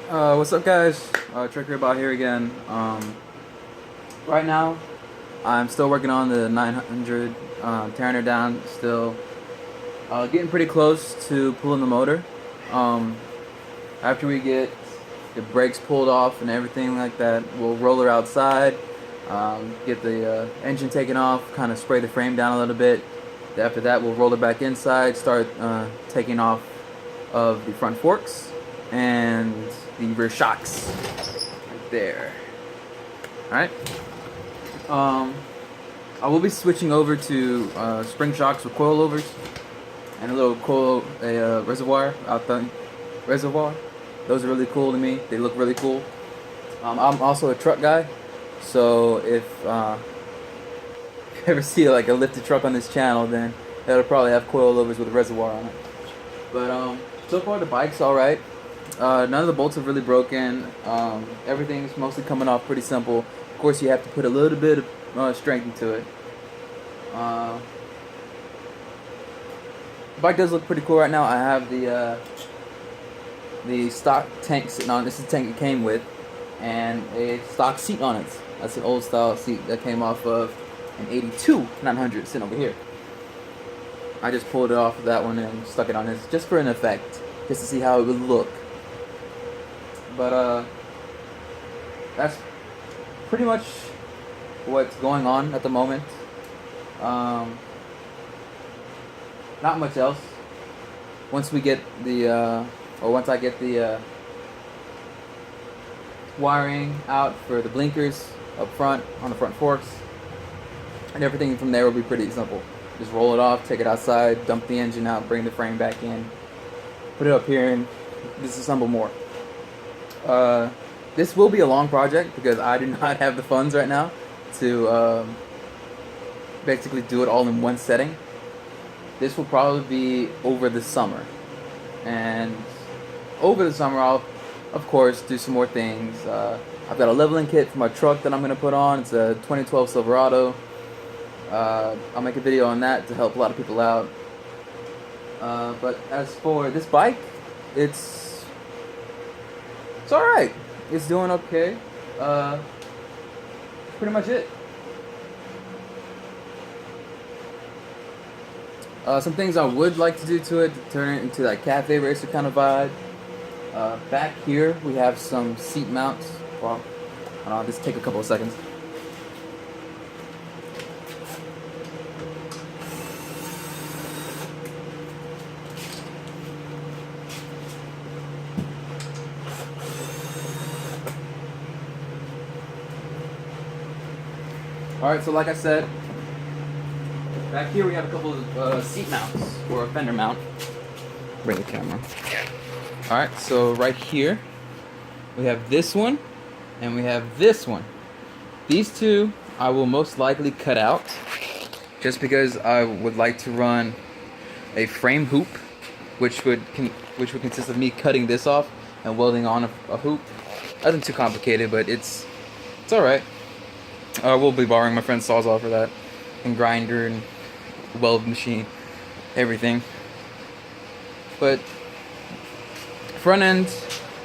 What's up, guys? Trickerbot here again. Right now, I'm still working on the 900, tearing her down. Still getting pretty close to pulling the motor. After we get the brakes pulled off and everything like that, we'll roll her outside, get the engine taken off, kind of spray the frame down a little bit. After that, we'll roll her back inside, start taking off of the front forks and the rear shocks right there. Alright. I will be switching over to spring shocks with coilovers and a little reservoir out the reservoir. Those are really cool to me. They look really cool. I'm also a truck guy, so if you ever see like a lifted truck on this channel, then it'll probably have coilovers with a reservoir on it. But so far the bike's alright. None of the bolts have really broken. Everything's mostly coming off pretty simple. Of course, you have to put a little bit of strength into it. The bike does look pretty cool right now. I have the stock tank sitting on. This is the tank it came with, and a stock seat on it. That's an old style seat that came off of an 82 900 sitting over here. I just pulled it off of that one and stuck it on this just for an effect, just to see how it would look. But that's pretty much what's going on at the moment. Not much else. Once we get the once I get the wiring out for the blinkers up front on the front forks, and everything from there will be pretty simple. Just roll it off, take it outside, dump the engine out, bring the frame back in, put it up here, and disassemble more. This will be a long project because I do not have the funds right now to basically do it all in one setting. This will probably be over the summer, and over the summer I'll of course do some more things. I've got a leveling kit for my truck that I'm going to put on. It's a 2012 Silverado. I'll make a video on that to help a lot of people out. But as for this bike, it's alright. It's doing okay. Pretty much it. Some things I would like to do to it to turn it into that cafe racer kind of vibe. Back here we have some seat mounts. Well, I'll just take a couple of seconds. Alright, so like I said, back here we have a couple of seat mounts, or a fender mount. Bring the camera. Alright, so right here, we have this one, and we have this one. These two I will most likely cut out, just because I would like to run a frame hoop, which would consist of me cutting this off and welding on a hoop. Nothing too complicated, but it's alright. We'll be borrowing my friend's sawzall for that, and grinder and weld machine, everything. But front end,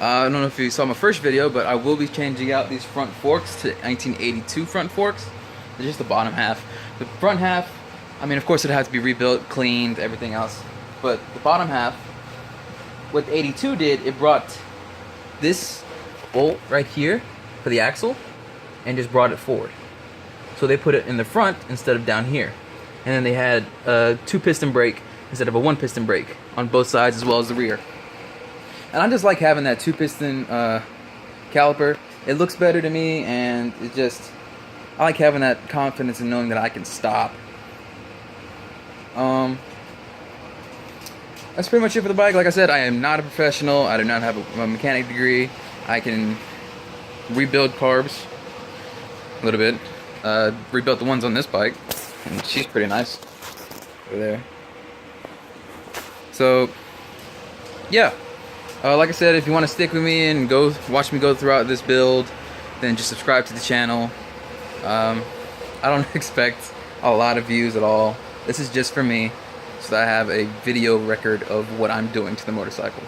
I don't know if you saw my first video, but I will be changing out these front forks to 1982 front forks. They're just the bottom half. The front half, I mean, of course it has to be rebuilt, cleaned, everything else. But the bottom half, what the 82 did, it brought this bolt right here for the axle and just brought it forward. So they put it in the front instead of down here. And then they had a 2-piston brake instead of a 1-piston brake on both sides as well as the rear. And I just like having that 2-piston caliper. It looks better to me, and I like having that confidence in knowing that I can stop. That's pretty much it for the bike. Like I said, I am not a professional. I do not have a mechanic degree. I can rebuild carbs a little bit. Rebuilt the ones on this bike, and she's pretty nice over there. So yeah, like I said, if you want to stick with me and go watch me go throughout this build, then just subscribe to the channel. I don't expect a lot of views at all. This is just for me, so that I have a video record of what I'm doing to the motorcycle.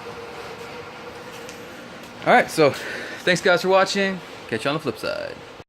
All right, so thanks guys for watching. Catch you on the flip side.